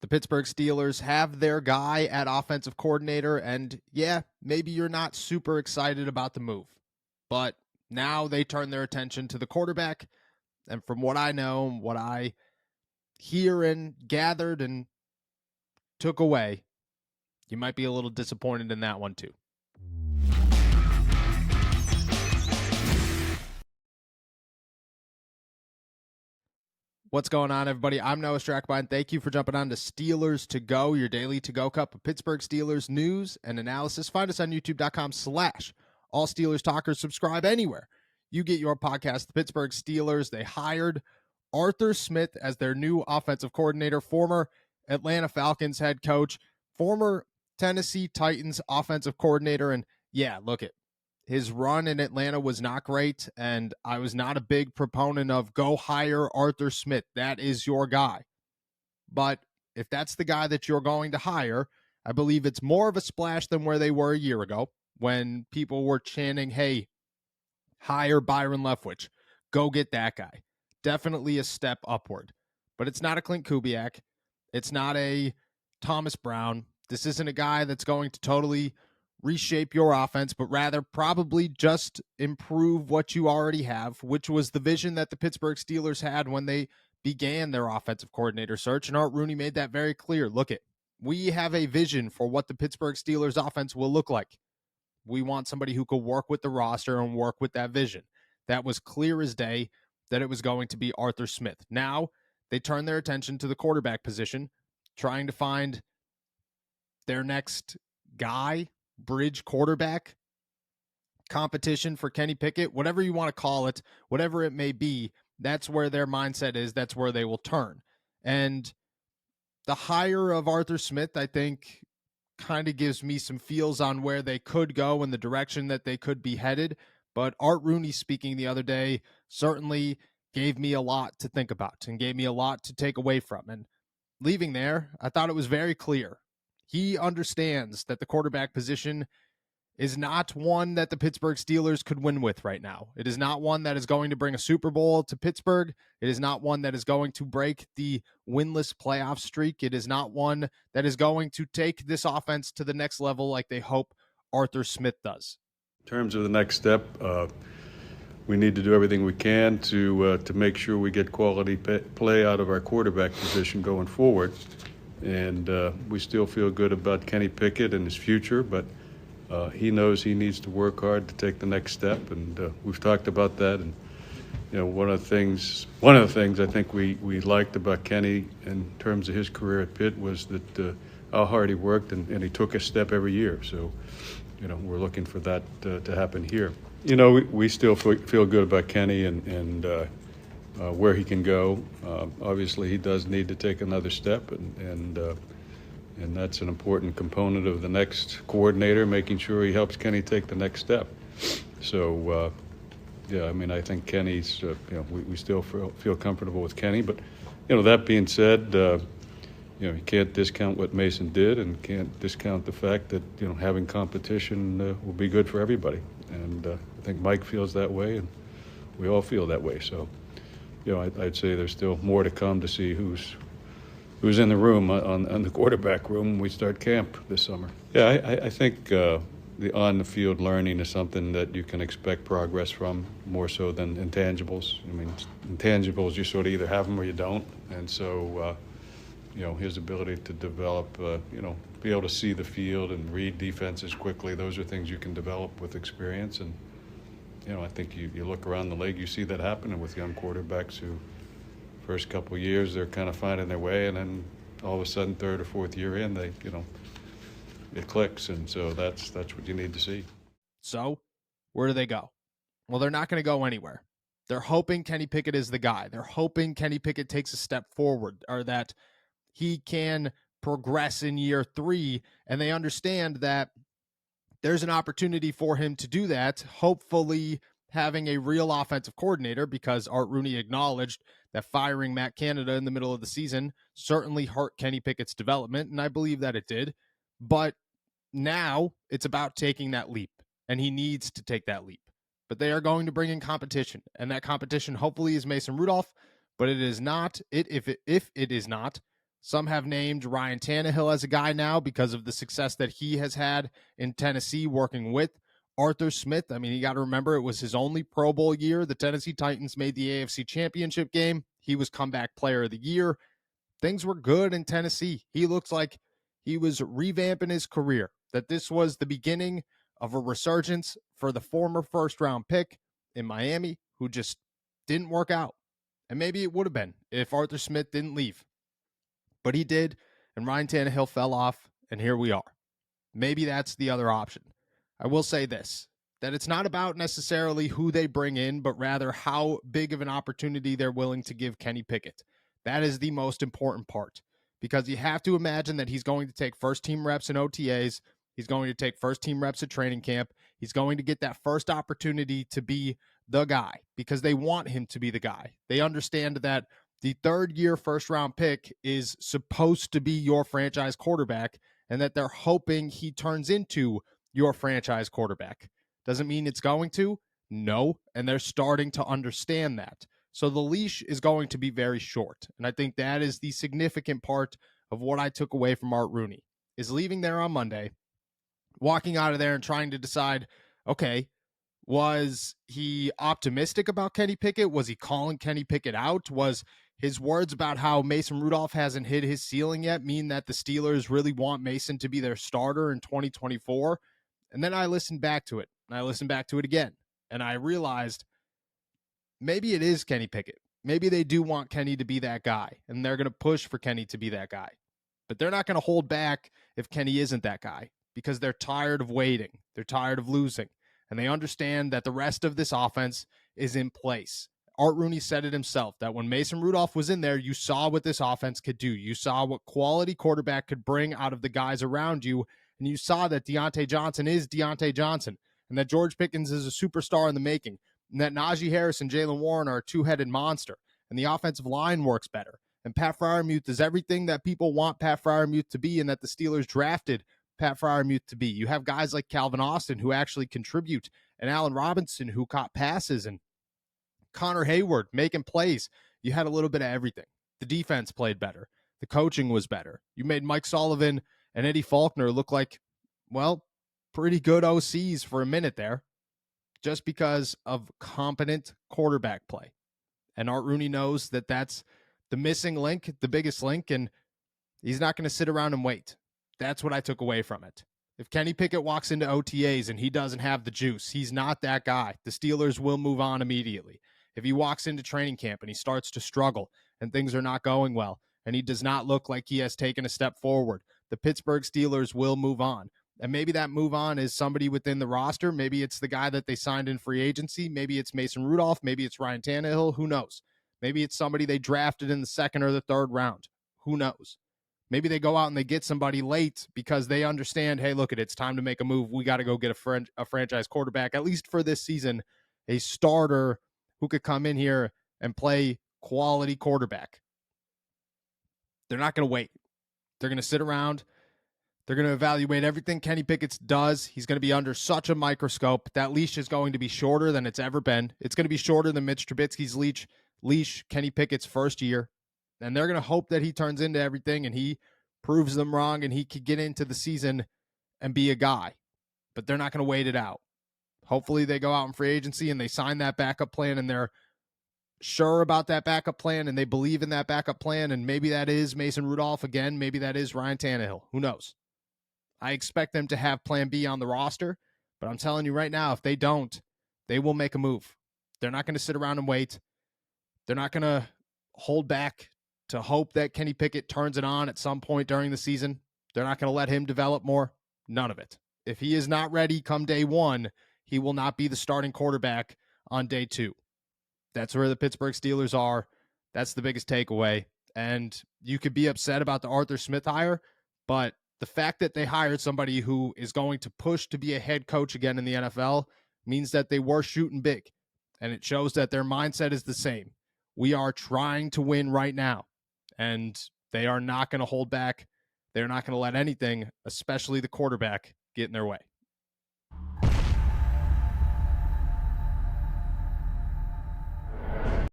The Pittsburgh Steelers have their guy at offensive coordinator, and yeah, maybe you're not super excited about the move, but now they turn their attention to the quarterback. And from what I know, what I hear and gathered and took away, you might be a little disappointed in that one too. What's going on, everybody? I'm Noah Strackbine. Thank you for jumping on to Steelers to Go, your daily to-go cup of Pittsburgh Steelers news and analysis. Find us on youtube.com/All Steelers Talkers. Subscribe anywhere you get your podcast. The Pittsburgh Steelers, they hired Arthur Smith as their new offensive coordinator, former Atlanta Falcons head coach, former Tennessee Titans offensive coordinator. And yeah, look it. His run in Atlanta was not great, and I was not a big proponent of go hire Arthur Smith. That is your guy. But if that's the guy that you're going to hire, I believe it's more of a splash than where they were a year ago when people were chanting, hey, hire Byron Leftwich. Go get that guy. Definitely a step upward. But it's not a Clint Kubiak. It's not a Thomas Brown. This isn't a guy that's going to totally reshape your offense, but rather probably just improve what you already have, which was the vision that the Pittsburgh Steelers had when they began their offensive coordinator search. And Art Rooney made that very clear. Look it, we have a vision for what the Pittsburgh Steelers offense will look like. We want somebody who could work with the roster and work with that vision. That was clear as day that it was going to be Arthur Smith. Now they turn their attention to the quarterback position, trying to find their next guy, bridge quarterback, competition for Kenny Pickett, whatever you want to call it, whatever it may be, that's where their mindset is. That's where they will turn. And the hire of Arthur Smith, I think, kind of gives me some feels on where they could go and the direction that they could be headed. But Art Rooney speaking the other day certainly gave me a lot to think about and gave me a lot to take away from. And leaving there, I thought it was very clear. He understands that the quarterback position is not one that the Pittsburgh Steelers could win with right now. It is not one that is going to bring a Super Bowl to Pittsburgh. It is not one that is going to break the winless playoff streak. It is not one that is going to take this offense to the next level like they hope Arthur Smith does. In terms of the next step, we need to do everything we can to make sure we get quality play out of our quarterback position going forward. And we still feel good about Kenny Pickett and his future, but he knows he needs to work hard to take the next step, and we've talked about that. And you know, one of the things I think we liked about Kenny in terms of his career at Pitt was that how hard he worked, and he took a step every year. So, you know, we're looking for that to happen here. You know, we still feel good about Kenny and where he can go. Obviously, he does need to take another step, and that's an important component of the next coordinator, making sure he helps Kenny take the next step. So, yeah, I mean, I think Kenny's, you know, we still feel comfortable with Kenny. But, you know, that being said, you know, you can't discount what Mason did, and can't discount the fact that, you know, having competition will be good for everybody. And I think Mike feels that way, and we all feel that way. So, you know, I'd say there's still more to come to see who's in the room on the quarterback room when we start camp this summer. Yeah, I think the on-the-field learning is something that you can expect progress from more so than intangibles. I mean, intangibles, you sort of either have them or you don't. And so, you know, his ability to develop, you know, be able to see the field and read defenses quickly, those are things you can develop with experience. And, you know, I think you look around the league, you see that happening with young quarterbacks who, first couple of years, they're kind of finding their way, and then all of a sudden, third or fourth year in, they, you know, it clicks, and so that's what you need to see. So, where do they go? Well, they're not going to go anywhere. They're hoping Kenny Pickett is the guy. They're hoping Kenny Pickett takes a step forward, or that he can progress in year 3, and they understand that there's an opportunity for him to do that, hopefully having a real offensive coordinator, because Art Rooney acknowledged that firing Matt Canada in the middle of the season certainly hurt Kenny Pickett's development, and I believe that it did. But now it's about taking that leap, and he needs to take that leap. But they are going to bring in competition, and that competition hopefully is Mason Rudolph, but it is not, if it is not, Some have named Ryan Tannehill as a guy now because of the success that he has had in Tennessee working with Arthur Smith. I mean, you got to remember it was his only Pro Bowl year. The Tennessee Titans made the AFC Championship game. He was comeback player of the year. Things were good in Tennessee. He looks like he was revamping his career, that this was the beginning of a resurgence for the former first-round pick in Miami who just didn't work out. And maybe it would have been if Arthur Smith didn't leave. But he did, and Ryan Tannehill fell off, and here we are. Maybe that's the other option. I will say this, that it's not about necessarily who they bring in, but rather how big of an opportunity they're willing to give Kenny Pickett. That is the most important part, because you have to imagine that he's going to take first-team reps in OTAs. He's going to take first-team reps at training camp. He's going to get that first opportunity to be the guy because they want him to be the guy. They understand that the third-year first-round pick is supposed to be your franchise quarterback and that they're hoping he turns into your franchise quarterback. Doesn't mean it's going to. No, and they're starting to understand that. So the leash is going to be very short, and I think that is the significant part of what I took away from Art Rooney, is leaving there on Monday, walking out of there and trying to decide, okay, was he optimistic about Kenny Pickett? Was he calling Kenny Pickett out? Was his words about how Mason Rudolph hasn't hit his ceiling yet mean that the Steelers really want Mason to be their starter in 2024? And then I listened back to it, and I listened back to it again, and I realized maybe it is Kenny Pickett. Maybe they do want Kenny to be that guy, and they're going to push for Kenny to be that guy. But they're not going to hold back if Kenny isn't that guy because they're tired of waiting. They're tired of losing, and they understand that the rest of this offense is in place. Art Rooney said it himself, that when Mason Rudolph was in there, you saw what this offense could do. You saw what quality quarterback could bring out of the guys around you, and you saw that Deontay Johnson is Deontay Johnson, and that George Pickens is a superstar in the making, and that Najee Harris and Jaylen Warren are a two-headed monster, and the offensive line works better, and Pat Freiermuth is everything that people want Pat Freiermuth to be and that the Steelers drafted Pat Freiermuth to be. You have guys like Calvin Austin who actually contribute, and Allen Robinson who caught passes, and Connor Hayward making plays. You had a little bit of everything. The defense played better. The coaching was better. You made Mike Sullivan and Eddie Faulkner look like, well, pretty good OCs for a minute there just because of competent quarterback play. And Art Rooney knows that that's the missing link, the biggest link, and he's not going to sit around and wait. That's what I took away from it. If Kenny Pickett walks into OTAs and he doesn't have the juice, he's not that guy. The Steelers will move on immediately. If he walks into training camp and he starts to struggle and things are not going well and he does not look like he has taken a step forward, the Pittsburgh Steelers will move on. And maybe that move on is somebody within the roster. Maybe it's the guy that they signed in free agency. Maybe it's Mason Rudolph. Maybe it's Ryan Tannehill. Who knows? Maybe it's somebody they drafted in the second or the third round. Who knows? Maybe they go out and they get somebody late because they understand, hey, look, it's time to make a move. We got to go get a franchise quarterback, at least for this season, a starter who could come in here and play quality quarterback. They're not going to wait. They're going to sit around. They're going to evaluate everything Kenny Pickett does. He's going to be under such a microscope. That leash is going to be shorter than it's ever been. It's going to be shorter than Mitch Trubisky's leash, Kenny Pickett's first year. And they're going to hope that he turns into everything and he proves them wrong and he could get into the season and be a guy. But they're not going to wait it out. Hopefully they go out in free agency and they sign that backup plan and they're sure about that backup plan and they believe in that backup plan. And maybe that is Mason Rudolph again. Maybe that is Ryan Tannehill. Who knows? I expect them to have plan B on the roster. But I'm telling you right now, if they don't, they will make a move. They're not going to sit around and wait. They're not going to hold back to hope that Kenny Pickett turns it on at some point during the season. They're not going to let him develop more. None of it. If he is not ready come day one, he will not be the starting quarterback on day two. That's where the Pittsburgh Steelers are. That's the biggest takeaway. And you could be upset about the Arthur Smith hire, but the fact that they hired somebody who is going to push to be a head coach again in the NFL means that they were shooting big. And it shows that their mindset is the same. We are trying to win right now. And they are not going to hold back. They're not going to let anything, especially the quarterback, get in their way.